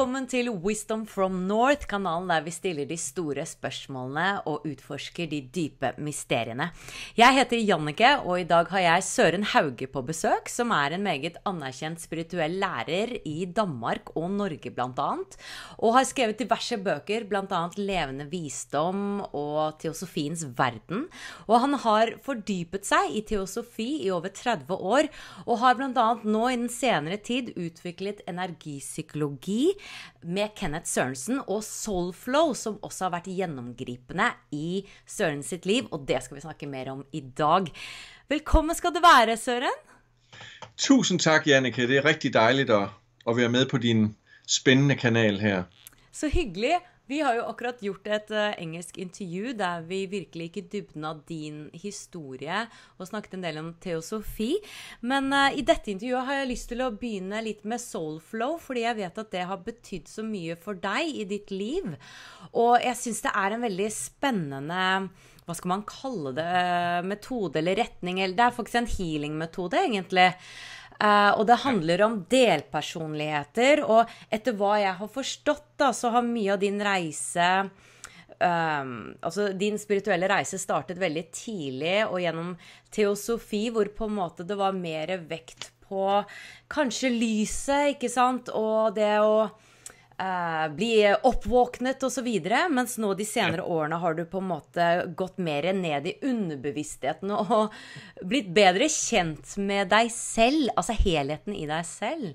Velkommen til Wisdom from North, kanalen der vi stiller de store spørsmålene og utforsker de dype mysteriene. Jeg heter Jannike, og i dag har jeg Søren Hauge på besøk, som en meget anerkjent spirituell lærer i Danmark og Norge blant annet, og har skrevet diverse bøker, blant annet Levende visdom og Teosofiens verden, og han har fordypet seg i teosofi i over 30 år, og har blant annet nå i den senere tid utviklet energipsykologi med Kenneth Sørensen og Soulflow, som også har vært gjennomgripende i Søren sitt liv, og det skal vi snakke mer om i dag. Velkommen skal du være, Søren. Tusind tak, Jannike. Det rigtig dejligt at være med på din spændende kanal her. Så hyggelig. Vi har jo akkurat gjort et engelsk intervju der vi virkelig gikk i dybden av din historie og snakket en del om teosofi. Men i dette intervjuet har jeg lyst til å begynne litt med Soulflow, fordi jeg vet at det har betydd så mye for deg i ditt liv. Og jeg synes det en veldig spennende, hva skal man kalle det, metode eller retning, eller det faktisk en healing-metode egentlig. Og det handler om delpersonligheter, og etter hva jeg har forstått da, så har mye av din reise, altså din spirituelle reise startet veldig tidlig, og gjennom teosofi, hvor på en måte det var mer vekt på kanskje lyset, ikke sant, og det å bli oppvåknet og så videre, mens nå de senere årene har du på en måte gått mer ned i underbevisstheten og blitt bedre kjent med deg selv, altså helheten i deg selv.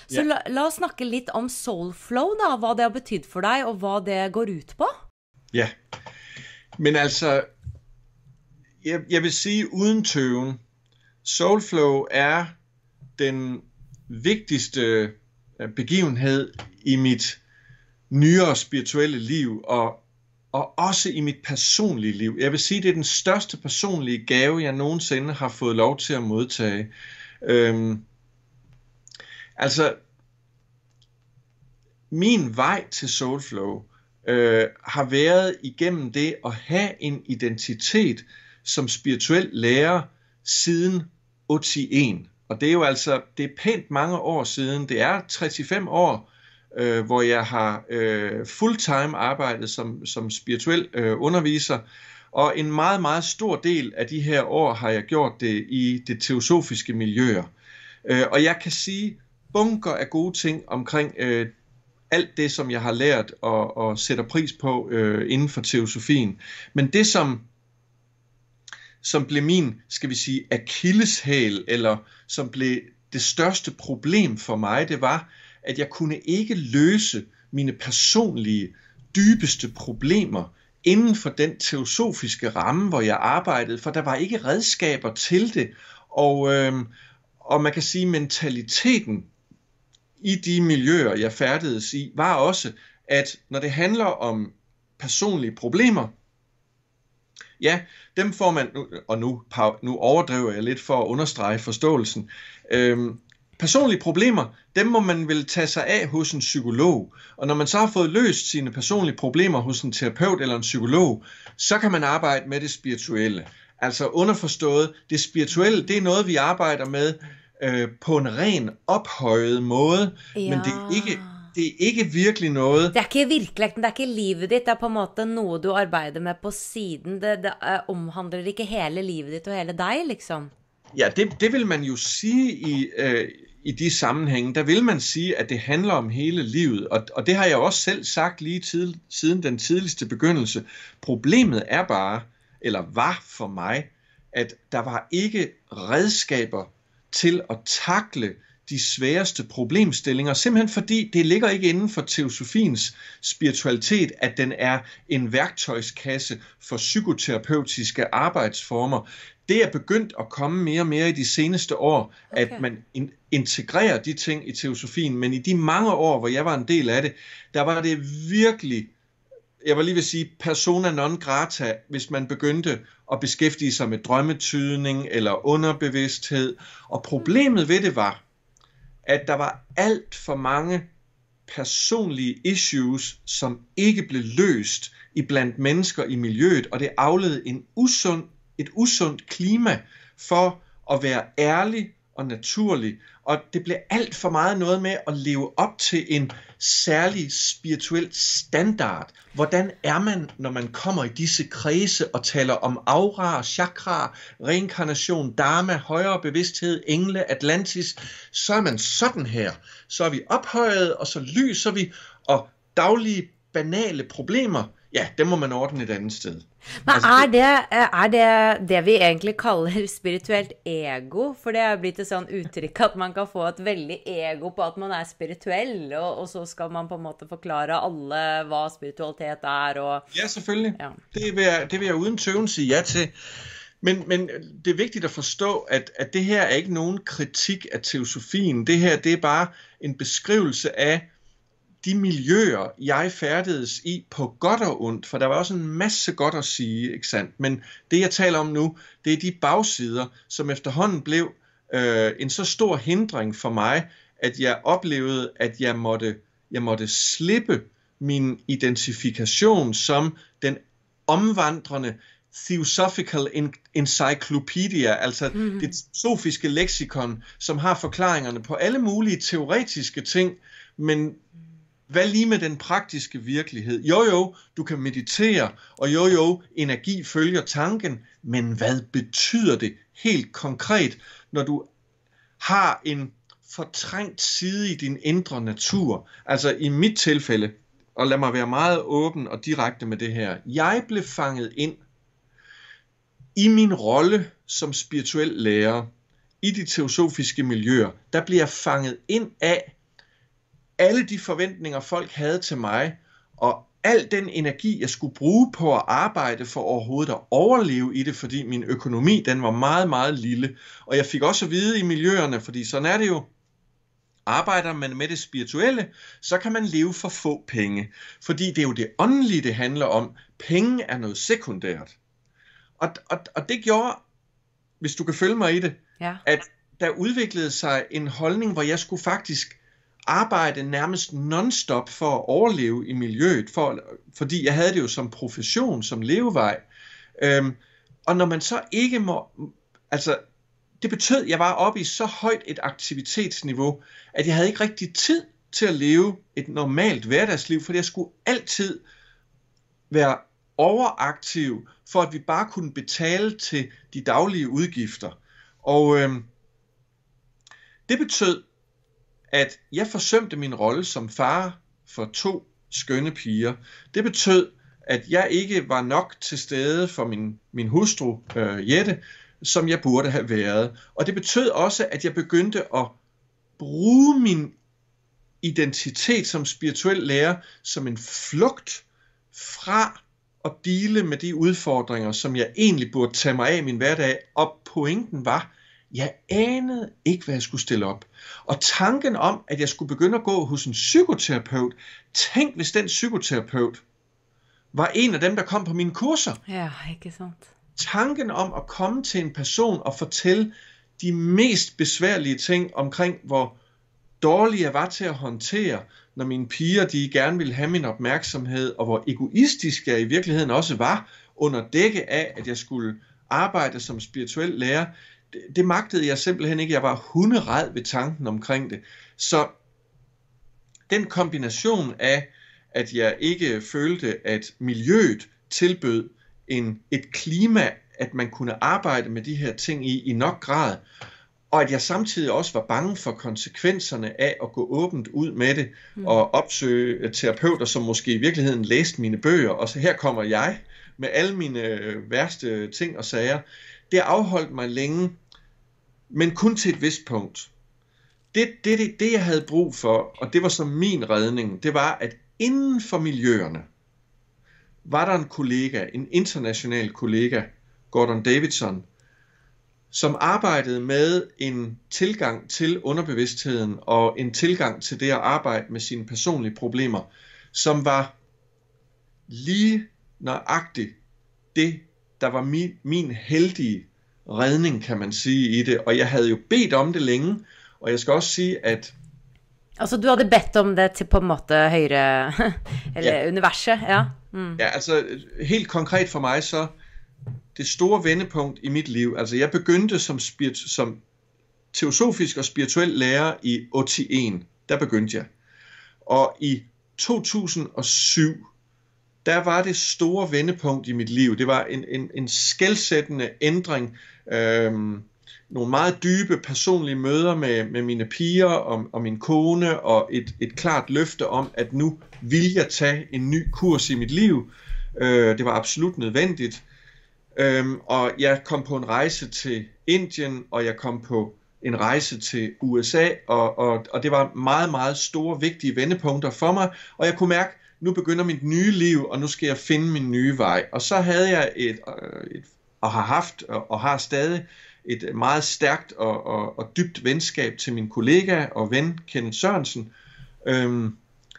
Så la oss snakke litt om Soulflow da, hva det har betydd for deg og hva det går ut på. Ja, men altså, jeg vil sige uden tøven, Soulflow den vigtigste begivenhed i mit nyere spirituelle liv, og også i mit personlige liv. Jeg vil sige, det den største personlige gave, jeg nogensinde har fået lov til at modtage. Altså, min vej til Soulflow har været igennem det at have en identitet som spirituel lærer siden 81. Og det jo altså, det pænt mange år siden, det 35 år, hvor jeg har fulltime arbejdet som spirituel underviser, og en meget, meget stor del af de her år har jeg gjort det i det teosofiske miljøer. Og jeg kan sige bunker af gode ting omkring alt det, som jeg har lært og sætter pris på inden for teosofien. Men det, som blev min, skal vi sige, akilleshæl, eller som blev det største problem for mig, det var, at jeg kunne ikke løse mine personlige, dybeste problemer inden for den teosofiske ramme, hvor jeg arbejdede, for der var ikke redskaber til det, og man kan sige, mentaliteten i de miljøer, jeg færdedes i, var også, at når det handler om personlige problemer, ja, dem får man, og nu overdriver jeg lidt for at understrege forståelsen. Personlige problemer, dem må man vel tage sig af hos en psykolog. Og når man så har fået løst sine personlige problemer hos en terapeut eller en psykolog, så kan man arbejde med det spirituelle. Altså underforstået, det spirituelle, det noget, vi arbejder med på en ren ophøjet måde, men det ikke virkelig noget. Det ikke virkeligheten, det ikke livet ditt, det på en måte noe du arbeider med på siden. Det omhandler ikke hele livet ditt og hele dig, liksom. Ja, det vil man jo sige i de sammenhænge. Der vil man sige, at det handler om hele livet, og det har jeg også selv sagt lige siden den tidligste begyndelse. Problemet bare, eller var for mig, at der var ikke redskaber til at takle de sværeste problemstillinger, simpelthen fordi det ligger ikke inden for teosofiens spiritualitet, at den en værktøjskasse for psykoterapeutiske arbejdsformer. Det begyndt at komme mere og mere i de seneste år, at man integrerer de ting i teosofien, men i de mange år, hvor jeg var en del af det, der var det virkelig, jeg var lige ved at sige, persona non grata, hvis man begyndte at beskæftige sig med drømmetydning eller underbevidsthed. Og problemet ved det var, at der var alt for mange personlige issues, som ikke blev løst iblandt mennesker i miljøet, og det avlede et usundt klima for at være ærlig og naturlig, og det blev alt for meget noget med at leve op til særlig spirituel standard. Hvordan er man, når man kommer i disse kredse og taler om aura, chakra, reinkarnation, dharma, højere bevidsthed, engle, Atlantis, så er man sådan her. Så er vi ophøjet, og så lyser vi, og daglige banale problemer, ja, det må man ordne et andet sted. Men det vi egentlig kalder spirituelt ego? For det blitt et sånn uttrykk at man kan få et veldig ego på at man spirituell, og så skal man på en måte forklare alle hva spiritualitet og... Ja, selvfølgelig. Ja. Det vil jeg uden tøven sige ja til. Men det er vigtigt at forstå, at det her ikke nogen kritik af teosofien. Det her, det bare en beskrivelse af de miljøer, jeg færdedes i på godt og ondt, for der var også en masse godt at sige, ikke sandt? Men det, jeg taler om nu, det er de bagsider, som efterhånden blev en så stor hindring for mig, at jeg oplevede, at jeg måtte slippe min identifikation som den omvandrende Theosophical Encyclopedia, altså det sofiske leksikon, som har forklaringerne på alle mulige teoretiske ting, men hvad lige med den praktiske virkelighed? Jo, du kan meditere, og jo, energi følger tanken, men hvad betyder det helt konkret, når du har en fortrængt side i din indre natur? Altså i mit tilfælde, og lad mig være meget åben og direkte med det her, jeg blev fanget ind i min rolle som spirituel lærer, i de teosofiske miljøer, der bliver jeg fanget ind af alle de forventninger, folk havde til mig, og al den energi, jeg skulle bruge på at arbejde for overhovedet at overleve i det, fordi min økonomi, den var meget, meget lille. Og jeg fik også at vide i miljøerne, fordi sådan er det jo, arbejder man med det spirituelle, så kan man leve for få penge. Fordi det er jo det åndelige, det handler om. Penge er noget sekundært. Og det gjorde, hvis du kan følge mig i det, at der udviklede sig en holdning, hvor jeg skulle faktisk arbejde nærmest non-stop for at overleve i miljøet, fordi jeg havde det jo som profession, som levevej. Og når man så ikke må, altså det betød, at jeg var oppe i så højt et aktivitetsniveau, at jeg havde ikke rigtig tid til at leve et normalt hverdagsliv, fordi jeg skulle altid være overaktiv, for at vi bare kunne betale til de daglige udgifter. Og det betød, at jeg forsømte min rolle som far for 2 skønne piger. Det betød, at jeg ikke var nok til stede for min hustru, Jette, som jeg burde have været. Og det betød også, at jeg begyndte at bruge min identitet som spirituel lærer som en flugt fra at deale med de udfordringer, som jeg egentlig burde tage mig af i min hverdag. Og pointen var, jeg anede ikke, hvad jeg skulle stille op. Og tanken om, at jeg skulle begynde at gå hos en psykoterapeut, tænk hvis den psykoterapeut var en af dem, der kom på mine kurser. Ja, ikke sandt. Tanken om at komme til en person og fortælle de mest besværlige ting omkring, hvor dårlig jeg var til at håndtere, når mine piger, de gerne ville have min opmærksomhed, og hvor egoistisk jeg i virkeligheden også var, under dække af, at jeg skulle arbejde som spirituel lærer. Det magtede jeg simpelthen ikke. Jeg var hunderæd ved tanken omkring det. Så den kombination af, at jeg ikke følte, at miljøet tilbød et klima, at man kunne arbejde med de her ting i nok grad, og at jeg samtidig også var bange for konsekvenserne af at gå åbent ud med det, og opsøge terapeuter, som måske i virkeligheden læste mine bøger, og så her kommer jeg med alle mine værste ting og sager. Det afholdt mig længe, men kun til et vist punkt. Det jeg havde brug for, og det var så min redning, det var, at inden for miljøerne, var der en kollega, en international kollega, Gordon Davidson, som arbejdede med en tilgang til underbevidstheden, og en tilgang til det at arbejde med sine personlige problemer, som var lige nøjagtigt det, der var min heldige redning, kan man sige, i det. Og jeg havde jo bedt om det længe, og jeg skal også sige, at... Altså, du havde bedt om det til på en måde højere, eller universet, ja. Ja, altså, helt konkret for mig så, det store vendepunkt i mit liv, altså jeg begyndte som teosofisk og spirituel lærer i 81, der begyndte jeg. Og i 2007, der var det store vendepunkt i mit liv. Det var en skelsættende ændring. Nogle meget dybe personlige møder med mine piger og min kone, og et klart løfte om, at nu vil jeg tage en ny kurs i mit liv. Det var absolut nødvendigt. Og jeg kom på en rejse til Indien, og jeg kom på en rejse til USA, og det var meget, meget store, vigtige vendepunkter for mig, og jeg kunne mærke, nu begynder mit nye liv, og nu skal jeg finde min nye vej. Og så havde jeg og har haft, og har stadig, et meget stærkt og dybt venskab til min kollega og ven, Kenneth Sørensen,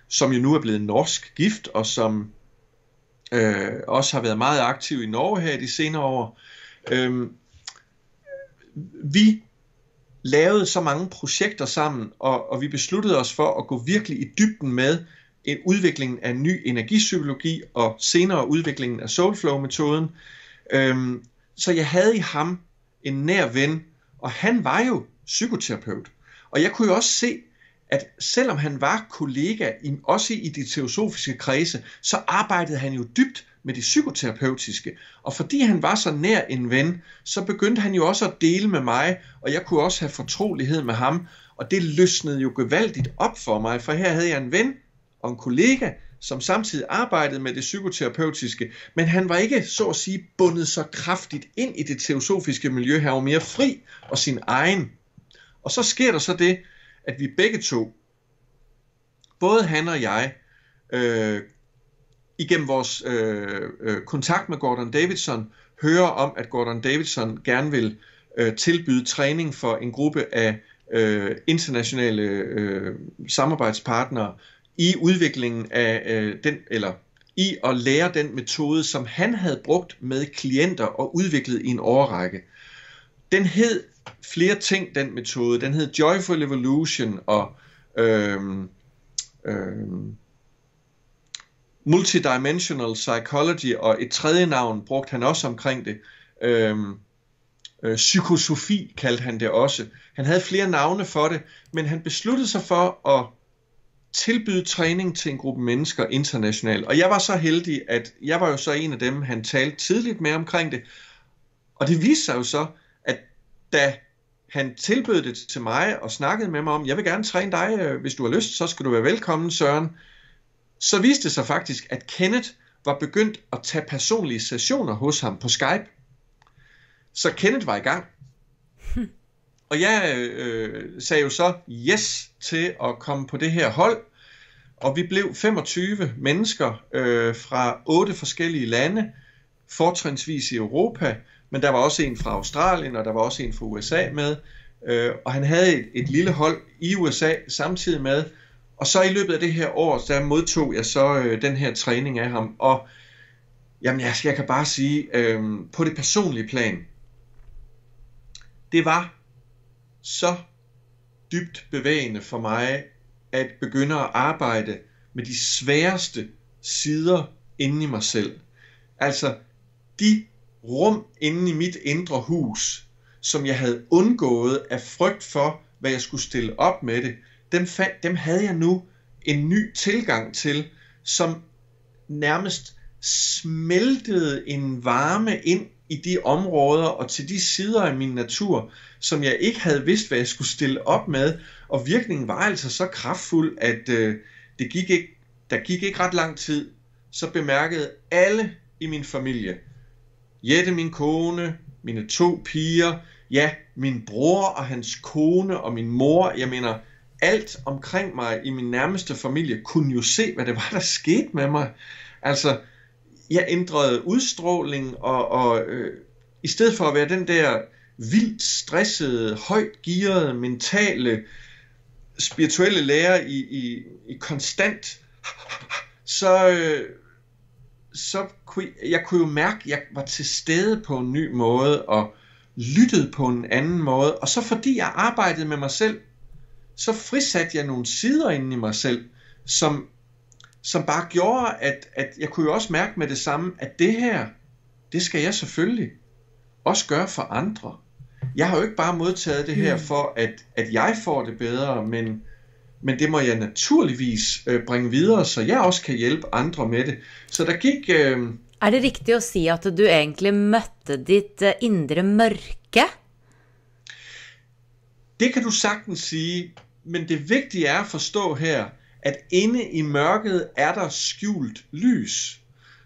som jo nu er blevet norsk gift, og som også har været meget aktiv i Norge her de senere år. Vi lavede så mange projekter sammen, og vi besluttede os for at gå virkelig i dybden med udviklingen af ny energipsykologi, og senere udviklingen af Soulflow-metoden. Så jeg havde i ham en nær ven, og han var jo psykoterapeut. Og jeg kunne jo også se, at selvom han var kollega, også i de teosofiske kredse, så arbejdede han jo dybt med det psykoterapeutiske. Og fordi han var så nær en ven, så begyndte han jo også at dele med mig, og jeg kunne også have fortrolighed med ham. Og det løsnede jo gevaldigt op for mig, for her havde jeg en ven og en kollega, som samtidig arbejdede med det psykoterapeutiske, men han var ikke, så at sige, bundet så kraftigt ind i det teosofiske miljø. Han var mere fri og sin egen. Og så sker der så det, at vi begge to, både han og jeg, igennem vores kontakt med Gordon Davidson, hører om, at Gordon Davidson gerne vil tilbyde træning for en gruppe af internationale samarbejdspartnere i udviklingen af i at lære den metode, som han havde brugt med klienter og udviklet i en årrække. Den hed flere ting, den metode. Den hed Joyful Evolution og Multidimensional Psychology, og et tredje navn brugte han også omkring det. Psykosofi kaldte han det også. Han havde flere navne for det, men han besluttede sig for at tilbyde træning til en gruppe mennesker internationalt. Og jeg var så heldig, at jeg var jo så en af dem, han talte tidligt med omkring det. Og det viste sig jo så, at da han tilbød det til mig og snakkede med mig om, jeg vil gerne træne dig, hvis du har lyst, så skal du være velkommen, Søren. Så viste det sig faktisk, at Kenneth var begyndt at tage personlige sessioner hos ham på Skype. Så Kenneth var i gang. Og jeg sagde jo så yes til at komme på det her hold. Og vi blev 25 mennesker fra 8 forskellige lande, fortrinsvis i Europa. Men der var også en fra Australien, og der var også en fra USA med. Og han havde et lille hold i USA samtidig med. Og så i løbet af det her år, der modtog jeg så den her træning af ham. Og jamen, jeg kan bare sige, på det personlige plan, det var så dybt bevægende for mig, at begynde at arbejde med de sværeste sider inde i mig selv. Altså de rum inde i mit indre hus, som jeg havde undgået af frygt for, hvad jeg skulle stille op med det, dem havde jeg nu en ny tilgang til, som nærmest smeltede en varme ind i de områder og til de sider af min natur, som jeg ikke havde vidst, hvad jeg skulle stille op med. Og virkningen var altså så kraftfuld, at der gik ikke ret lang tid, så bemærkede alle i min familie, Jette, min kone, mine 2 piger, ja, min bror og hans kone og min mor, jeg mener, alt omkring mig i min nærmeste familie kunne jo se, hvad det var, der skete med mig. Altså, jeg ændrede udstråling, og i stedet for at være den der vildt stressede, højt gearede, mentale, spirituelle lærer i konstant, så kunne jeg jo mærke, at jeg var til stede på en ny måde, og lyttede på en anden måde. Og så fordi jeg arbejdede med mig selv, så frisatte jeg nogle sider inde i mig selv, som bare gjorde, at jeg kunne jo også mærke med det samme, at det her, det skal jeg selvfølgelig også gøre for andre. Jeg har jo ikke bare modtaget det her for, at jeg får det bedre, men det må jeg naturligvis bringe videre, så jeg også kan hjælpe andre med det. Så der gik... Er det rigtigt at sige, at du egentlig mødte dit indre mørke? Det kan du sagtens sige, men det vigtige er at forstå her, at inde i mørket er der skjult lys.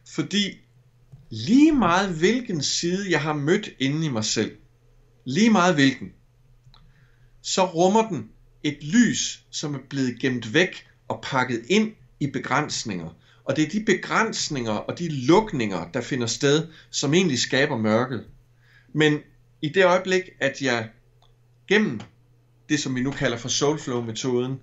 Fordi lige meget hvilken side jeg har mødt inde i mig selv, lige meget hvilken, så rummer den et lys, som er blevet gemt væk og pakket ind i begrænsninger. Og det er de begrænsninger og de lukninger, der finder sted, som egentlig skaber mørket. Men i det øjeblik, at jeg gennem det, som vi nu kalder for Soulflow-metoden,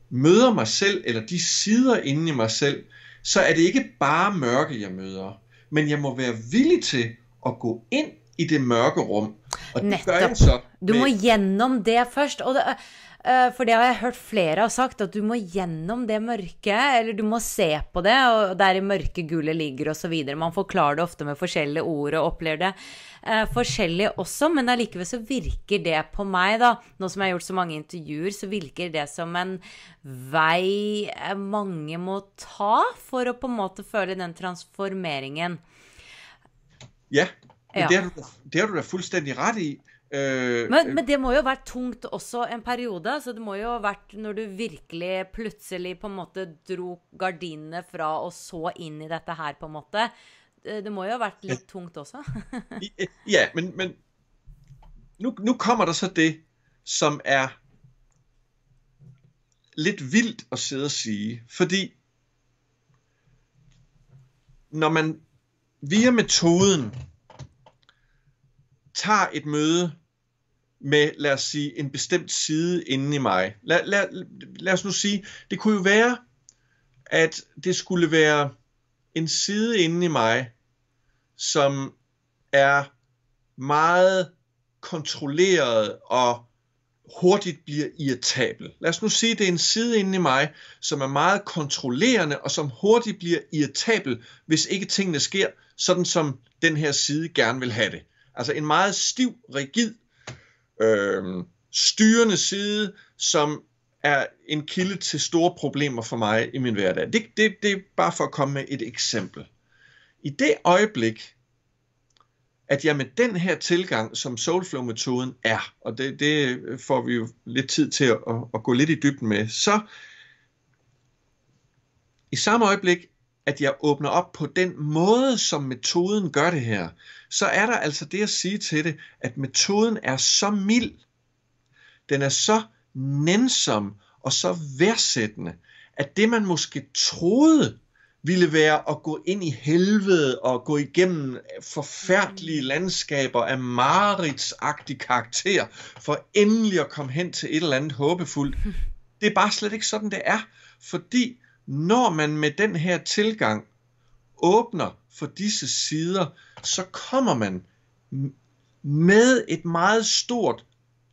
møder mig selv, eller de sider inde i mig selv, så er det ikke bare mørke, jeg møder, men jeg må være villig til at gå ind i det mørke rum. Og det gør jeg så. Du må gjennom det først, og det, for det har jeg hørt flere har sagt, at du må gjennom det mørke, eller du må se på det, og der i mørke gullet ligger og så videre. Man forklarer det ofte med forskjellige ord og opplever det forskjellig også, men allikevel så virker det på meg da, nå som jeg har gjort så mange intervjuer, så virker det som en vei mange må ta for å på en måte føle den transformeringen. Ja, det har du da fuldstændig ret i. Men det må jo ha vært tungt også en periode, så det må jo ha vært når du virkelig plutselig på en måte dro gardinene fra og så inn i dette her på en måte. Det må jo ha vært litt tungt også. Ja, men nu kommer der så det, som er lidt vildt at sidde og sige, fordi når man via metoden tager et møde med, lad os sige, en bestemt side inde i mig. Lad os nu sige, det kunne jo være, at det skulle være en side inde i mig, som er meget kontrolleret og hurtigt bliver irritabel. Lad os nu sige, at det er en side inde i mig, som er meget kontrollerende og som hurtigt bliver irritabel, hvis ikke tingene sker, sådan som den her side gerne vil have det. Altså en meget stiv, rigid, styrende side, som er en kilde til store problemer for mig i min hverdag. Det er bare for at komme med et eksempel. I det øjeblik, at jeg med den her tilgang, som Soulflow-metoden er, og det får vi jo lidt tid til at gå lidt i dybden med, så i samme øjeblik, at jeg åbner op på den måde, som metoden gør det her, så er der altså det at sige til det, at metoden er så mild, den er så nænsom og så værdsættende, at det man måske troede ville være at gå ind i helvede og gå igennem forfærdelige landskaber af mareridtsagtig karakter, for endelig at komme hen til et eller andet håbefuldt. Det er bare slet ikke sådan, det er, fordi når man med den her tilgang åbner for disse sider, så kommer man med et meget stort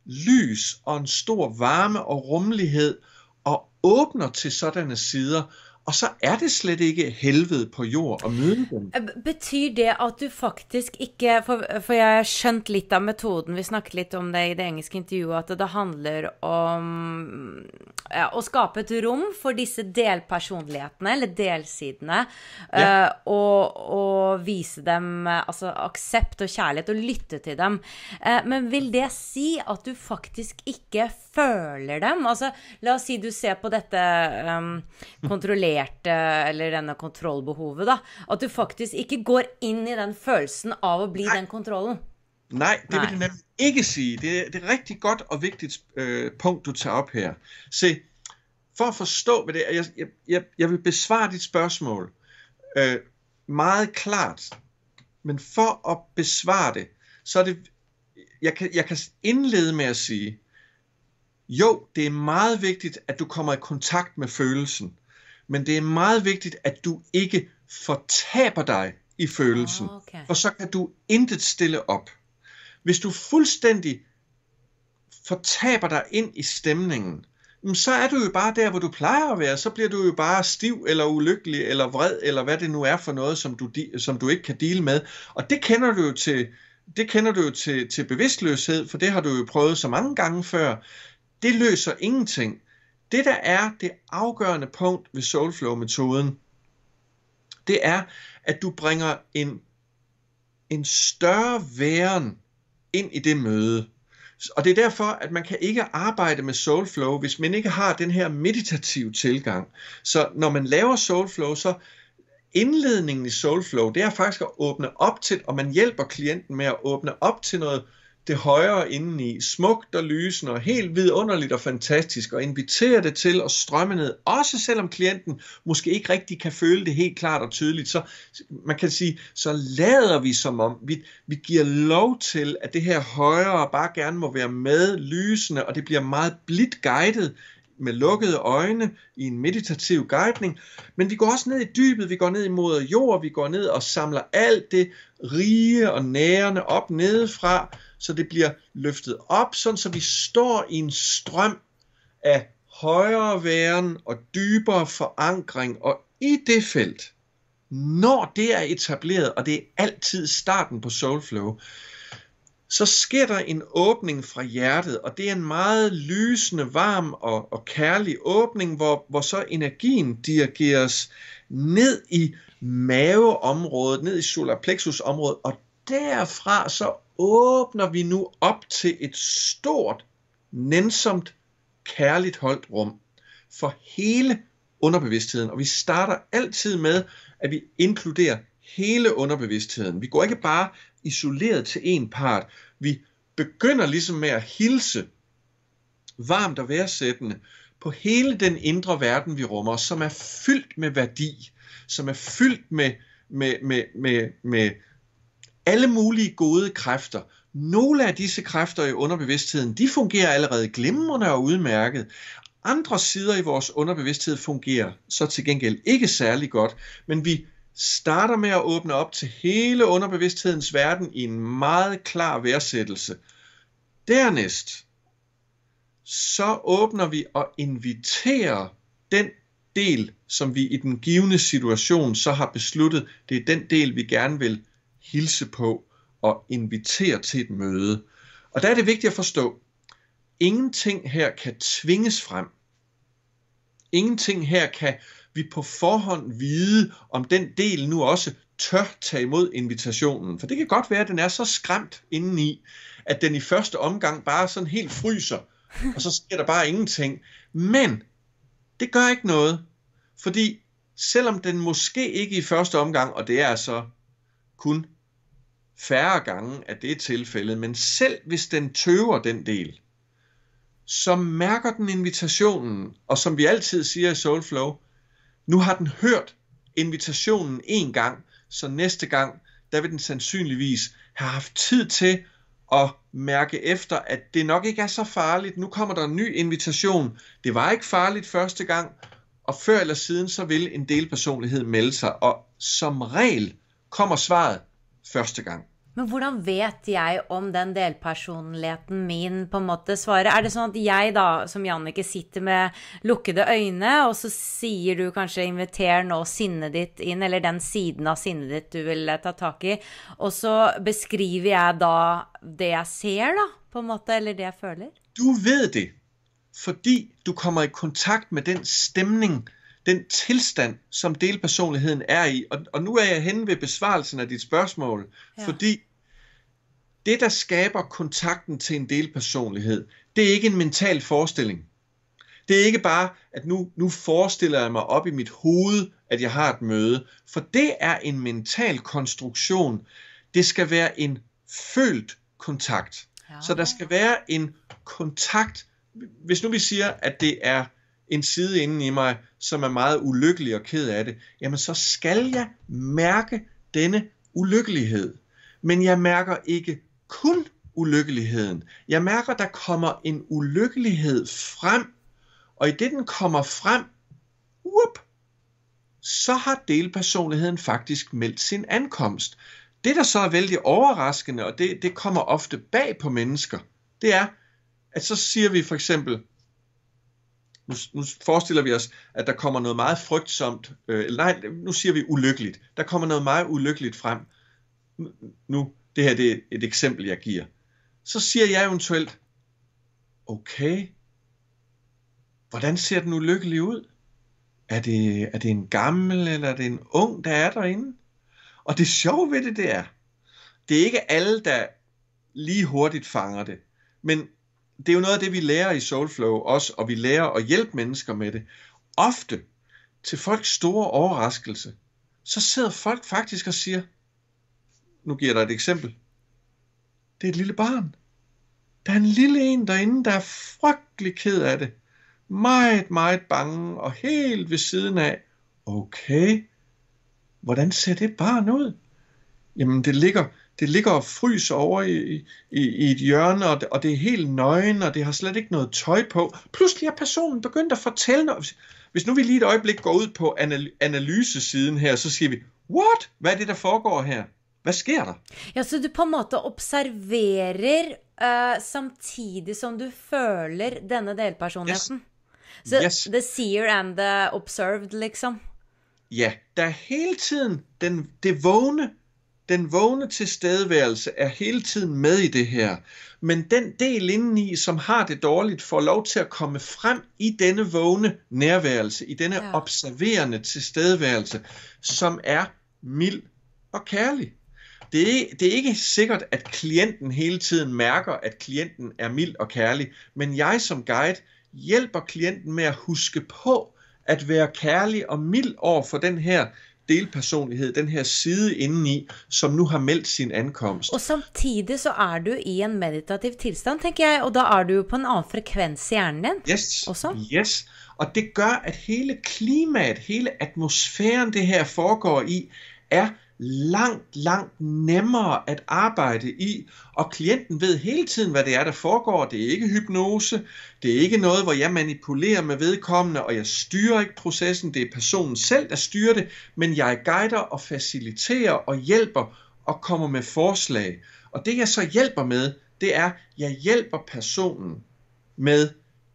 lys og en stor varme og rummelighed og åbner til sådanne sider, og så er det slet ikke helvede på jord at møde dem. Betyr det at du faktisk ikke, for jeg har skjønt litt av metoden, vi snakket litt om det i det engelske intervjuet, at det handler om å skape et rom for disse delpersonlighetene, eller delsidene, og vise dem altså, aksept og kjærlighet, og lytte til dem. Men vil det si at du faktisk ikke føler dem? Altså, la oss si du ser på dette kontrollerte, eller denne kontrollbehovet da, at du faktisk ikke går inn i den følelsen av å bli den kontrollen. Nej, det vil det nemlig ikke sige. Det er et rigtig godt og vigtigt punkt, du tager op her. Se, for at forstå, hvad det er, jeg vil besvare dit spørgsmål meget klart, men for at besvare det, så er det, jeg kan indlede med at sige, jo, det er meget vigtigt, at du kommer i kontakt med følelsen, men det er meget vigtigt, at du ikke fortaber dig i følelsen, for så kan du intet stille op. Hvis du fuldstændig fortaber dig ind i stemningen, så er du jo bare der, hvor du plejer at være. Så bliver du jo bare stiv eller ulykkelig eller vred, eller hvad det nu er for noget, som du ikke kan deale med. Og det kender du jo til bevidstløshed, for det har du jo prøvet så mange gange før. det løser ingenting. Det, der er det afgørende punkt ved Soulflow-metoden, det er, at du bringer en større væren ind i det møde. Og det er derfor, at man kan ikke arbejde med Soulflow, hvis man ikke har den her meditative tilgang. Så når man laver Soulflow, så indledningen i Soulflow, det er faktisk at åbne op til, og man hjælper klienten med at åbne op til noget det højere indeni, smukt og lysende og helt vidunderligt og fantastisk, og invitere det til at strømme ned, også selvom klienten måske ikke rigtig kan føle det helt klart og tydeligt, så man kan sige, så lader vi som om, vi giver lov til, at det her højere bare gerne må være med, lysende, og det bliver meget blidt guidet, med lukkede øjne i en meditativ guidning, men vi går også ned i dybet, vi går ned i moder jord, vi går ned og samler alt det rige og nærende op nedefra, så det bliver løftet op, sådan så vi står i en strøm af højere væren og dybere forankring, og i det felt, når det er etableret, og det er altid starten på Soulflow, så sker der en åbning fra hjertet, og det er en meget lysende, varm og kærlig åbning, hvor så energien dirigeres ned i maveområdet, ned i solar plexus området, og derfra så åbner vi nu op til et stort, nænsomt, kærligt holdt rum for hele underbevidstheden, og vi starter altid med, at vi inkluderer hele underbevidstheden. Vi går ikke bare isoleret til en part. Vi begynder ligesom med at hilse varmt og værdsættende på hele den indre verden, vi rummer, som er fyldt med værdi, som er fyldt med alle mulige gode kræfter. Nogle af disse kræfter i underbevidstheden, de fungerer allerede glimrende og udmærket. Andre sider i vores underbevidsthed fungerer så til gengæld ikke særlig godt, men vi starter med at åbne op til hele underbevidsthedens verden i en meget klar værdsættelse. Dernæst, så åbner vi og inviterer den del, som vi i den givne situation så har besluttet, det er den del, vi gerne vil hilse på og invitere til et møde. Og der er det vigtigt at forstå, ingenting her kan tvinges frem. Ingenting her kan vi på forhånd vide, om den del nu også tør tage imod invitationen. For det kan godt være, at den er så skræmt indeni, at den i første omgang bare sådan helt fryser, og så sker der bare ingenting. Men det gør ikke noget, fordi selvom den måske ikke i første omgang, og det er altså kun færre gange, at det er tilfældet, men selv hvis den tøver den del, så mærker den invitationen, og som vi altid siger i Soulflow, nu har den hørt invitationen en gang, så næste gang, der vil den sandsynligvis have haft tid til at mærke efter, at det nok ikke er så farligt. Nu kommer der en ny invitation. Det var ikke farligt første gang, og før eller siden, så vil en delpersonlighed melde sig, og som regel kommer svaret første gang. Men hvordan vet jeg om den delpersonligheten min på en måte svarer? Er det sånn at jeg da, som Jannicke, sitter med lukkede øjne, og så siger du kanskje inviter nå sinnet ditt inn, eller den siden av sinnet ditt du vil ta tag i, og så beskriver jeg da det jeg ser da, på en måte, eller det jeg føler? Du ved det, fordi du kommer i kontakt med den stemning, den tilstand, som delpersonligheden er i. Og nu er jeg henne ved besvarelsen af dit spørgsmål, fordi det, der skaber kontakten til en delpersonlighed, det er ikke en mental forestilling. Det er ikke bare, at nu forestiller jeg mig op i mit hoved, at jeg har et møde. For det er en mental konstruktion. Det skal være en følt kontakt. Så der skal være en kontakt. Hvis nu vi siger, at det er en side inden i mig, som er meget ulykkelig og ked af det, jamen så skal jeg mærke denne ulykkelighed. Men jeg mærker ikke kun ulykkeligheden. Jeg mærker, der kommer en ulykkelighed frem, og i det den kommer frem, så har delpersonligheden faktisk meldt sin ankomst. Det, der så er vældig overraskende, og det kommer ofte bag på mennesker, det er, at så siger vi for eksempel, nu forestiller vi os, at der kommer noget meget frygtsomt, nu siger vi ulykkeligt. Der kommer noget meget ulykkeligt frem. Nu, det her det er et eksempel, jeg giver. Så siger jeg eventuelt, okay, hvordan ser den ulykkelig ud? Er det en gammel, eller er det en ung, der er derinde? Og det sjove ved det er, det er ikke alle, der lige hurtigt fanger det. Men det er jo noget af det, vi lærer i Soulflow også, og vi lærer at hjælpe mennesker med det. Ofte, til folks store overraskelse, så sidder folk faktisk og siger, nu giver jeg dig et eksempel, det er et lille barn. Der er en lille en derinde, der er frygtelig ked af det. Meget, meget bange og helt ved siden af. Okay, hvordan ser det barn ud? Jamen, det ligger og fryser over i et hjørne, og det er helt nøgen, og det har slet ikke noget tøj på. Pludselig er personen begyndt at fortælle noget. Hvis nu vi lige et øjeblik går ud på analysesiden her, så siger vi, what? Hvad er det, der foregår her? Hvad sker der? Ja, så du på en måte observerer samtidig som du føler denne delpersonligheten. Yes. Så Yes. the seer and the observed, liksom. Ja, der er hele tiden den vågne tilstedeværelse er hele tiden med i det her. Men den del indeni, som har det dårligt, får lov til at komme frem i denne vågne nærværelse, i denne observerende tilstedeværelse, som er mild og kærlig. Det er ikke sikkert, at klienten hele tiden mærker, at klienten er mild og kærlig, men jeg som guide hjælper klienten med at huske på at være kærlig og mild over for den her delpersonlighed, den her side indeni, som nu har meldt sin ankomst. Og samtidig så er du i en meditativ tilstand, tænker jeg, og da er du jo på en anden frekvens i hjernen din. Yes, også. yes. Og det gør, at hele klimaet, hele atmosfæren, det her foregår i, er langt nemmere at arbejde i, og klienten ved hele tiden, hvad det er, der foregår. Det er ikke hypnose, det er ikke noget, hvor jeg manipulerer med vedkommende, og jeg styrer ikke processen, det er personen selv, der styrer det, men jeg guider og faciliterer og hjælper og kommer med forslag. Og det jeg så hjælper med, det er, jeg hjælper personen med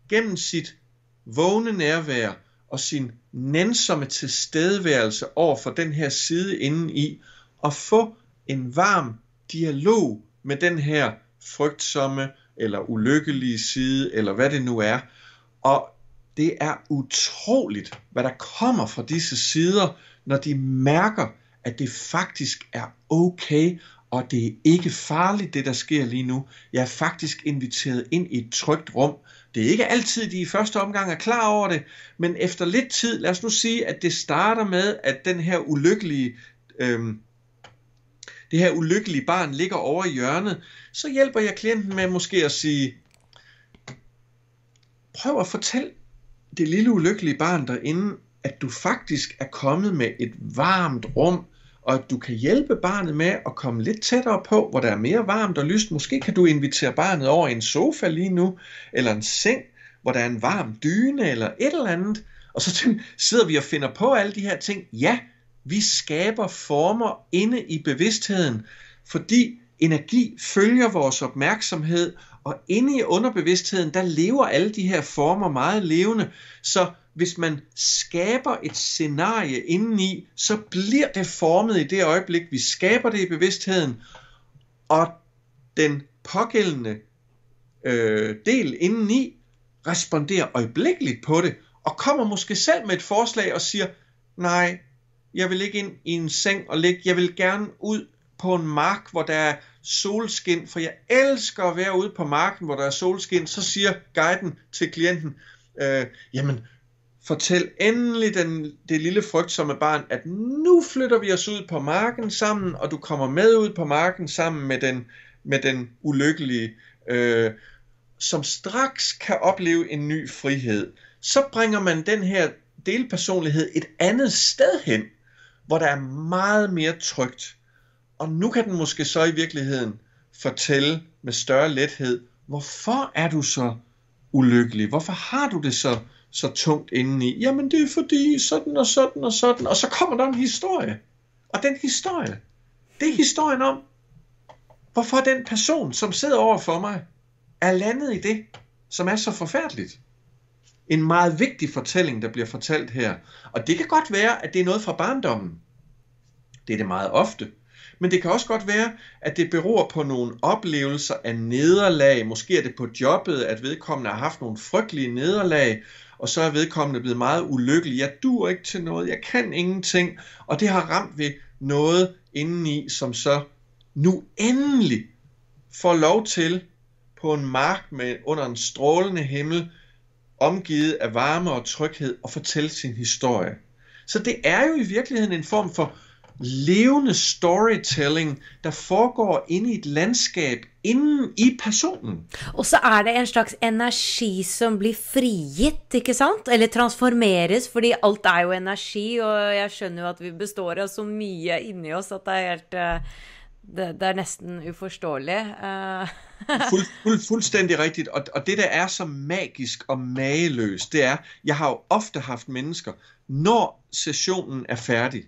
gennem sit vågne nærvær og sin nænsomme tilstedeværelse over for den her side indeni, og få en varm dialog med den her frygtsomme eller ulykkelige side, eller hvad det nu er. Og det er utroligt, hvad der kommer fra disse sider, når de mærker, at det faktisk er okay, og det er ikke farligt, det der sker lige nu. Jeg er faktisk inviteret ind i et trygt rum. Det er ikke altid, de i første omgang er klar over det, men efter lidt tid, lad os nu sige, at det starter med, at den her det her ulykkelige barn ligger over i hjørnet, så hjælper jeg klienten med måske at sige, prøv at fortælle det lille ulykkelige barn derinde, at du faktisk er kommet med et varmt rum, og at du kan hjælpe barnet med at komme lidt tættere på, hvor der er mere varmt og lyst. Måske kan du invitere barnet over i en sofa lige nu, eller en seng, hvor der er en varm dyne, eller et eller andet. Og så sidder vi og finder på alle de her ting. Ja, vi skaber former inde i bevidstheden, fordi energi følger vores opmærksomhed, og inde i underbevidstheden, der lever alle de her former meget levende. Så hvis man skaber et scenarie indeni, så bliver det formet i det øjeblik, vi skaber det i bevidstheden, og den pågældende del indeni responderer øjeblikkeligt på det, og kommer måske selv med et forslag og siger, nej, jeg vil ikke ind i en seng og ligge, jeg vil gerne ud på en mark, hvor der er solskin, for jeg elsker at være ude på marken, hvor der er solskin. Så siger guiden til klienten, jamen, fortæl endelig det lille frygtsomme barn, at nu flytter vi os ud på marken sammen, og du kommer med ud på marken sammen med den ulykkelige, som straks kan opleve en ny frihed. Så bringer man den her delpersonlighed et andet sted hen, hvor der er meget mere trygt. Og nu kan den måske så i virkeligheden fortælle med større lethed, hvorfor er du så ulykkelig? Hvorfor har du det så tungt indeni? Jamen det er fordi sådan og sådan og sådan. Og så kommer der en historie. Og den historie, det er historien om, hvorfor den person, som sidder over for mig, er landet i det, som er så forfærdeligt. En meget vigtig fortælling, der bliver fortalt her. Og det kan godt være, at det er noget fra barndommen. Det er det meget ofte. Men det kan også godt være, at det beror på nogle oplevelser af nederlag. Måske er det på jobbet, at vedkommende har haft nogle frygtelige nederlag, og så er vedkommende blevet meget ulykkelig. Jeg duer ikke til noget, jeg kan ingenting, og det har ramt ved noget indeni, som så nu endelig får lov til på en mark med under en strålende himmel, omgivet af varme og tryghed, og fortælle sin historie. Så det er jo i virkeligheden en form for levende storytelling, der foregår inde i et landskab, inden i personen. Og så er det en slags energi, som blir frigitt, ikke sant? Eller transformeres, fordi alt er jo energi, og jeg skjønner jo at vi består av så mye inni oss, at det er helt... Det er næsten uforståeligt. Fuldstændig rigtigt, og det der er så magisk og mageløst, det er, jeg har jo ofte haft mennesker, når sessionen er færdig,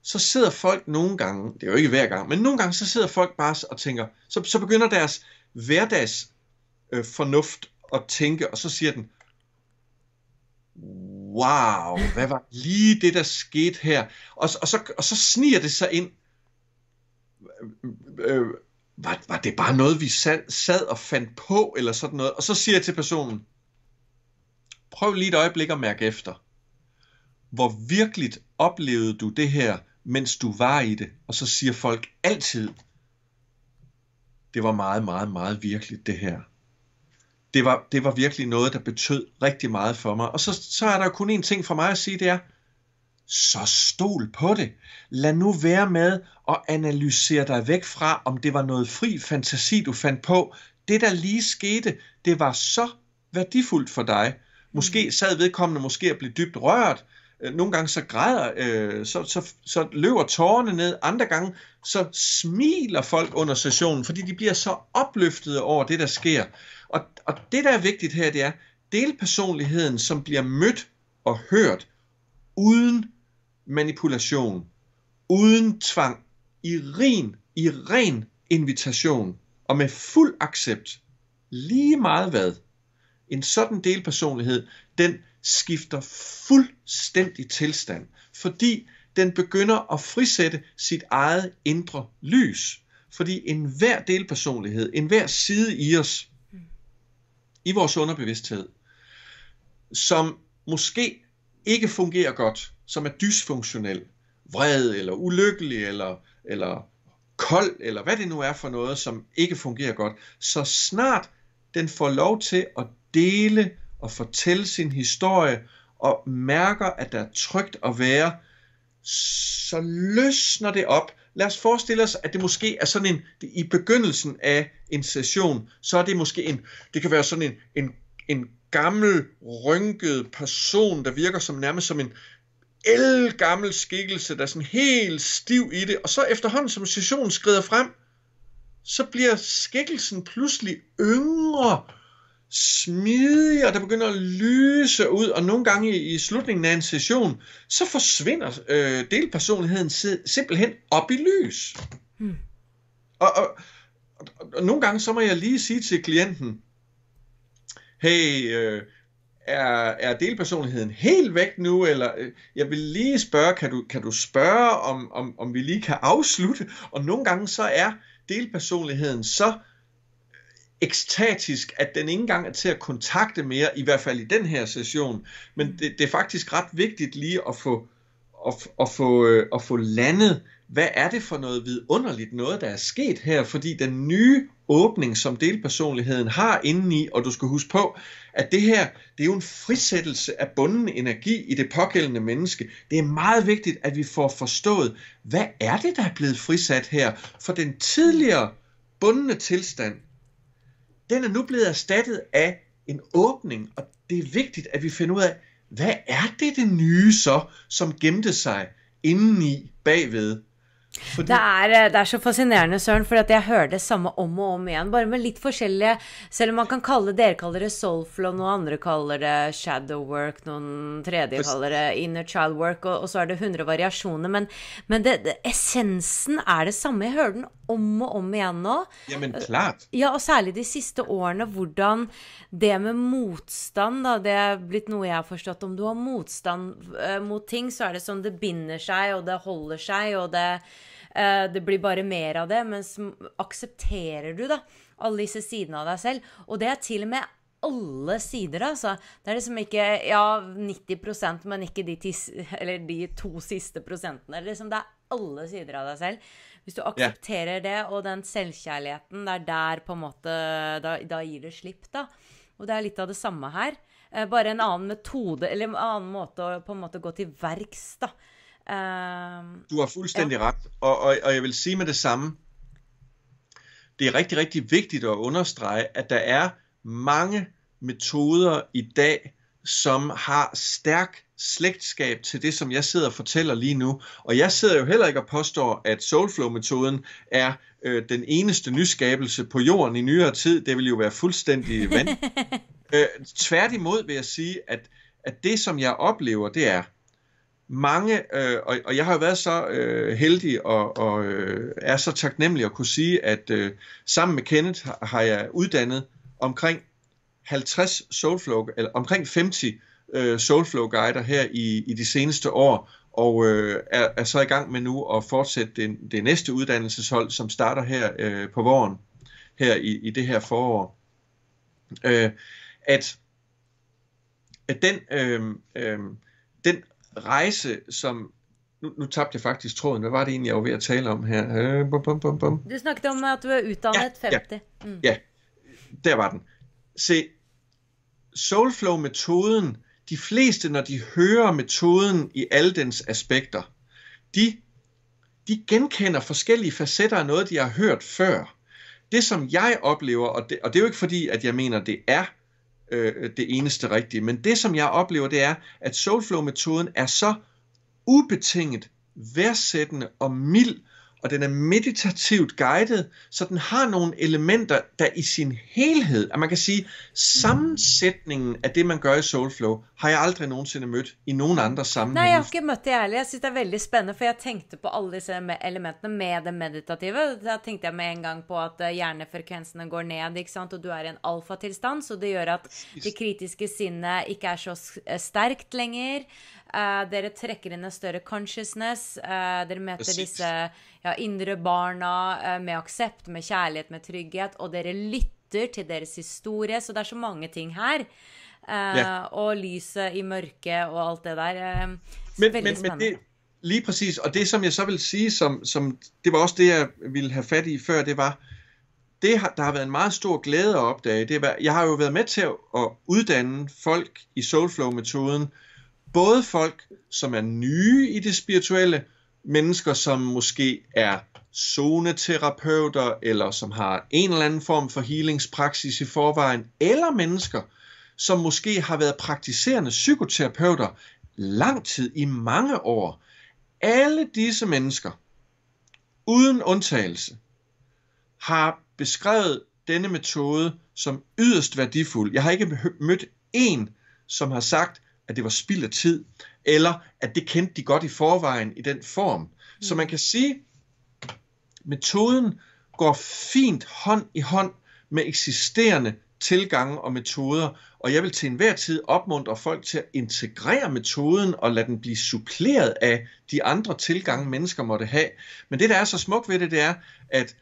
så sidder folk nogle gange, det er jo ikke hver gang, men nogle gange så sidder folk bare og tænker, så begynder deres hverdags fornuft at tænke, og så siger den, wow, hvad var lige det der skete her, og så sniger det sig ind, var det bare noget, vi sad og fandt på, eller sådan noget, og så siger jeg til personen, prøv lige et øjeblik at mærke efter, hvor virkeligt oplevede du det her, mens du var i det, og så siger folk altid, det var meget, meget, meget virkeligt det her. Det var virkelig noget, der betød rigtig meget for mig, og så er der kun en ting for mig at sige, det er, så stol på det. Lad nu være med at analysere dig væk fra, om det var noget fri fantasi, du fandt på. Det, der lige skete, det var så værdifuldt for dig. Måske sad vedkommende måske at blive dybt rørt. Nogle gange så græder, så løber tårerne ned. Andre gange så smiler folk under sessionen, fordi de bliver så opløftede over det, der sker. Og det, der er vigtigt her, det er delpersonligheden, som bliver mødt og hørt, uden manipulation, uden tvang, i ren invitation, og med fuld accept, lige meget hvad. En sådan delpersonlighed, den skifter fuldstændig tilstand, fordi den begynder at frisætte sit eget indre lys. Fordi enhver delpersonlighed, enhver side i os, i vores underbevidsthed, som måske ikke fungerer godt, som er dysfunktionel, vred eller ulykkelig eller kold, eller hvad det nu er for noget, som ikke fungerer godt, så snart den får lov til at dele og fortælle sin historie, og mærker, at der er trygt at være, så løsner det op. Lad os forestille os, at det måske er sådan en, i begyndelsen af en session, så er det måske det kan være sådan en gammel, rynket person, der virker som nærmest som en ældgammel skikkelse, der er sådan helt stiv i det, og så efterhånden, som sessionen skrider frem, så bliver skikkelsen pludselig yngre, smidig, og der begynder at lyse ud, og nogle gange i slutningen af en session, så forsvinder delpersonligheden simpelthen op i lys. Og nogle gange, så må jeg lige sige til klienten, hey, er delpersonligheden helt væk nu, eller jeg vil lige spørge, kan du spørge, om vi lige kan afslutte? Og nogle gange så er delpersonligheden så ekstatisk, at den ikke engang er til at kontakte mere, i hvert fald i den her session. Men det er faktisk ret vigtigt lige at få landet, hvad er det for noget vidunderligt noget, der er sket her, fordi den nye åbning, som delpersonligheden har indeni, og du skal huske på, at det her, det er jo en frisættelse af bunden energi i det pågældende menneske. Det er meget vigtigt, at vi får forstået, hvad er det, der er blevet frisat her? For den tidligere bundne tilstand, den er nu blevet erstattet af en åbning, og det er vigtigt, at vi finder ud af, hvad er det nye så, som gemte sig indeni bagved? Fordi... Det er så fascinerende, Søren, for at jeg hører det samme om og om igjen, bare med litt forskjellige, selv om man kan dere kaller det soulflow, noen andre kaller det shadow work, noen tredje kaller det inner child work, og så er det 100 variasjoner, men essensen er det samme. Jeg hører den om og om igjen nå. Jamen, klart. Ja, og særlig de siste årene, hvordan det med motstand, da, det er blitt noe jeg har forstått. Om du har motstand mot ting, så er det sånn det binder seg, og det holder seg, og det det blir bare mer av det, men aksepterer du da alle disse sidene av deg selv, og det til og med alle sider, altså. Det liksom ikke, ja, 90%, men ikke de 2 siste prosentene. Det alle sider av deg selv. Hvis du aksepterer det, og den selvkjærligheten, det der på en måte, da gir det slipp da. Og det litt av det samme her. Bare en annen metode, eller en annen måte å på en måte gå til verks da. Du har fuldstændig ret, og jeg vil sige med det samme. Det rigtig, rigtig vigtigt at understrege, at der mange metoder i dag, som har stærk slægtskab til det, som jeg sidder og fortæller lige nu. Og jeg sidder jo heller ikke og påstår, at Soulflow-metoden er den eneste nyskabelse på jorden i nyere tid. Det vil jo være fuldstændig vanvittigt. Tværtimod vil jeg sige, at det, som jeg oplever, det er mange, og jeg har jo været så heldig og er så taknemmelig at kunne sige, at sammen med Kenneth har jeg uddannet omkring 50 Soulflow, eller omkring 50 Soulflow-guider her i de seneste år, og er så i gang med nu at fortsætte det næste uddannelseshold, som starter her på våren, her i det her forår. At den rejse, som nu tabte jeg faktisk tråden. Hvad var det egentlig, jeg var ved at tale om her? Du snakkede om, at du er uddannet 50. Ja, der var den. Se, Soulflow-metoden, de fleste, når de hører metoden i alle dens aspekter, de genkender forskellige facetter af noget, de har hørt før. Det, som jeg oplever, og det er jo ikke fordi, at jeg mener, det er det eneste rigtige, men det, som jeg oplever, det er, at Soulflow-metoden er så ubetinget, værdsættende og mild, og den er meditativt guidet, så den har nogle elementer, der i sin helhed, at man kan sige, sammensætningen af det, man gør i Soulflow, har jeg aldrig nogensinde mødt i nogen andre sammenhænge. Nej, jeg har ikke mødt det ærligt. Jeg synes, det er veldig spændende, for jeg tænkte på alle disse elementene med det meditative. Da tænkte jeg med en gang på, at hjernefrekvensene går ned, ikke sant? Og du er i en alfa-tilstand, så det gør, at det kritiske sinnet ikke er så stærkt længere. Dere trekker inn en større consciousness, dere møter disse indre barna med aksept, med kjærlighet, med trygghet, og dere lytter til deres historie, så det er så mange ting her. Og lyset i mørket og alt det der. Veldig spændende. Men det, lige præcis, og det som jeg så vil sige, som det var også det, jeg ville have fat i før, det var, der har været en meget stor glæde at opdage. Jeg har jo været med til at uddanne folk i Soulflow-metoden, både folk, som er nye i det spirituelle, mennesker, som måske er zoneterapeuter, eller som har en eller anden form for healingspraksis i forvejen, eller mennesker, som måske har været praktiserende psykoterapeuter lang tid, i mange år. Alle disse mennesker, uden undtagelse, har beskrevet denne metode som yderst værdifuld. Jeg har ikke mødt en, som har sagt, at det var spild af tid, eller at det kendte de godt i forvejen i den form. Så man kan sige, metoden går fint hånd i hånd med eksisterende tilgange og metoder, og jeg vil til enhver tid opmuntre folk til at integrere metoden og lade den blive suppleret af de andre tilgange, mennesker måtte have. Men det, der er så smukt ved det, det er, at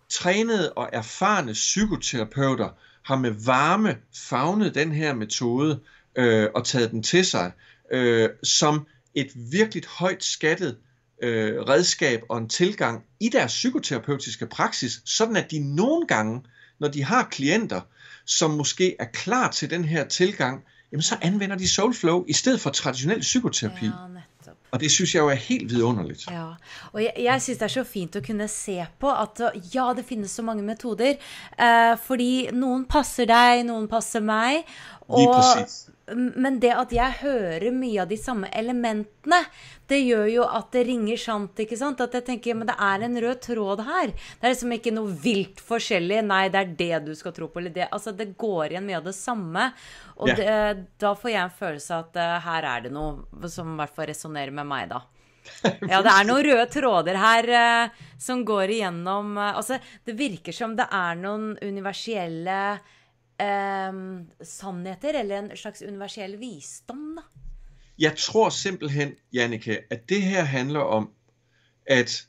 trænede og erfarne psykoterapeuter har med varme favnet den her metode, og taget den til sig, som et virkelig højt skattet redskab og en tilgang i deres psykoterapeutiske praksis, sådan at de nogle gange, når de har klienter, som måske er klar til den her tilgang, jamen så anvender de Soulflow i stedet for traditionel psykoterapi. Ja, og det synes jeg jo er helt vidunderligt. Ja, og jeg synes det er så fint at kunne se på, at ja, det findes så mange metoder, fordi nogen passer dig, nogen passer mig, og men det at jeg hører mye av de samme elementene, det gjør jo at det ringer sant, ikke sant? At jeg tenker, men det er en rød tråd her. Det er liksom ikke noe vilt forskjellig. Nei, det er det du skal tro på. Eller det. Altså, det går igjen mye av det samme. Og da får jeg en følelse at her er det noe som i hvert fall resonerer med meg da. Ja, det er noen røde tråder her som går igjennom. Altså, det virker som det er noen universelle sannheter, eller en slags universell visdom da. Jeg tror simpelthen, Janneke, at det her handler om, at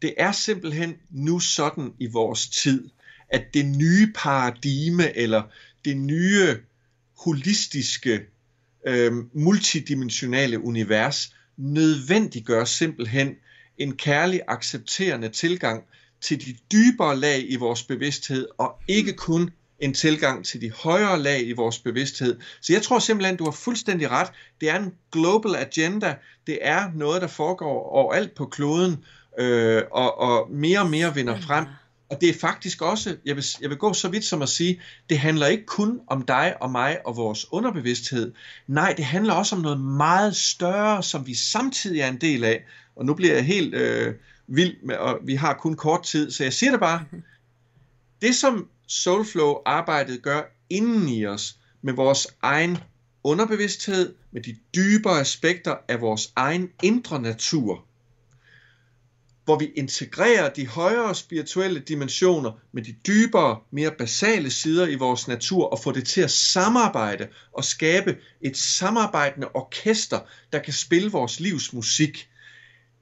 det er simpelthen nu sådan i vores tid, at det nye paradigme, eller det nye holistiske, multidimensionale univers, nødvendiggør simpelthen en kærlig, accepterende tilgang til de dybere lag i vores bevidsthed, og ikke kun en tilgang til de højere lag i vores bevidsthed. Så jeg tror simpelthen, du har fuldstændig ret. Det er en global agenda. Det er noget, der foregår overalt på kloden, og mere vinder frem. Og det er faktisk også, jeg vil gå så vidt som at sige, det handler ikke kun om dig og mig og vores underbevidsthed. Nej, det handler også om noget meget større, som vi samtidig er en del af. Og nu bliver jeg helt vild, med, og vi har kun kort tid, så jeg siger det bare. Det som Soulflow-arbejdet gør inden i os, med vores egen underbevidsthed, med de dybere aspekter af vores egen indre natur, hvor vi integrerer de højere spirituelle dimensioner med de dybere, mere basale sider i vores natur, og får det til at samarbejde og skabe et samarbejdende orkester, der kan spille vores livs musik.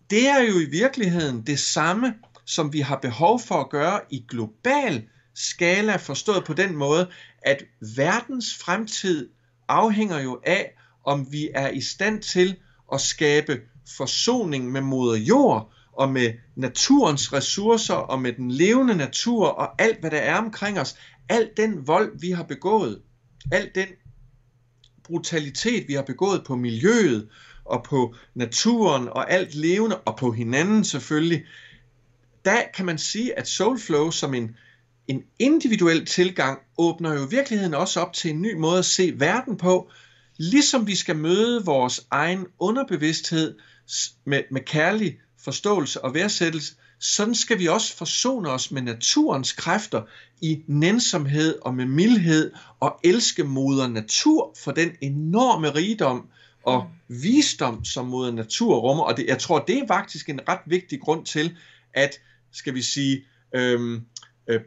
Det er jo i virkeligheden det samme, som vi har behov for at gøre i global skala, forstået på den måde, at verdens fremtid afhænger jo af, om vi er i stand til at skabe forsoning med moder jord, og med naturens ressourcer, og med den levende natur, og alt hvad der er omkring os, al den vold vi har begået, al den brutalitet vi har begået på miljøet, og på naturen, og alt levende, og på hinanden selvfølgelig, der kan man sige, at Soulflow som en individuel tilgang, åbner jo i virkeligheden også op til en ny måde at se verden på, ligesom vi skal møde vores egen underbevidsthed med kærlig forståelse og værdsættelse, sådan skal vi også forsone os med naturens kræfter i nænsomhed og med mildhed, og elske moder natur for den enorme rigdom og visdom, som moder natur rummer. Og jeg tror, det er faktisk en ret vigtig grund til, at, skal vi sige,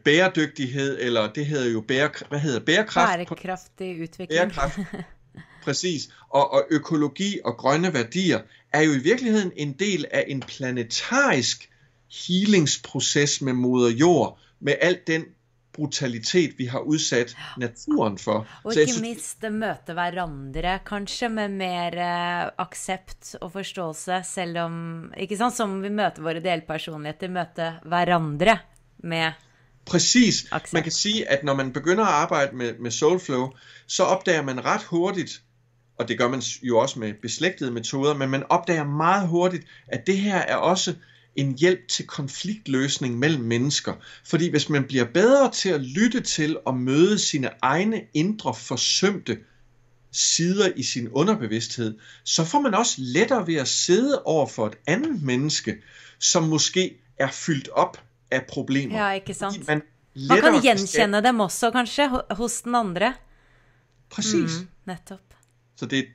bæredygtighed, eller det hedder jo bærekraft? Bæredygtig udvikling. Bærekraft, præcis. Og økologi og grønne værdier er jo i virkeligheden en del af en planetarisk healingsproces med moder jord, med alt den brutalitet vi har udsat naturen for. Og ikke mindst møte hverandre, kanskje med mer accept og forståelse, selv om, ikke sant, som vi møter våre delpersonligheter, møte hverandre med præcis. accept. Man kan sige, at når man begynder at arbejde med Soulflow, så opdager man ret hurtigt, og det gør man jo også med beslægtede metoder, men man opdager meget hurtigt, at det her er også en hjælp til konfliktløsning mellem mennesker. Fordi hvis man bliver bedre til at lytte til og møde sine egne indre forsømte sider i sin underbevidsthed, så får man også lettere ved at sidde over for et andet menneske, som måske er fyldt op af problemer. Ja, ikke sant? Man kan genkende dem også, kanskje, hos den andre. Præcis. Nettopp. Så det er et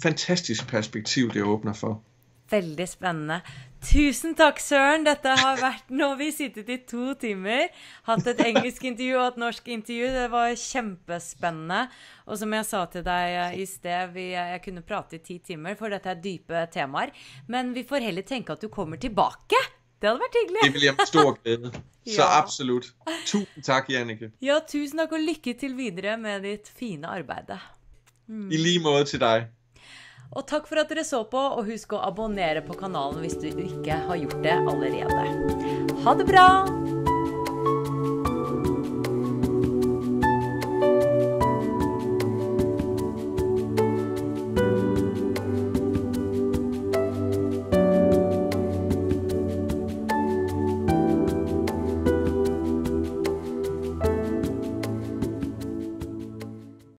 fantastisk perspektiv, det åbner for. Veldig spændende. Tusen takk, Søren. Dette har vært, nå vi sittet i 2 timer, hatt et engelsk intervju og et norsk intervju. Det var kjempespennende. Og som jeg sa til deg i sted, jeg kunne prate i 10 timer, for dette er dype temaer. Men vi får heller tenke at du kommer tilbake. Det hadde vært hyggelig. Det vil jeg med stor glæde. Så ja. Absolut. Tusen tak, Jannike. Ja, tusen takk, og lykke til videre med ditt fine arbejde. I lige måde til dig. Og takk for at dere så på, og husk å abonnere på kanalen hvis du ikke har gjort det allerede. Ha det bra!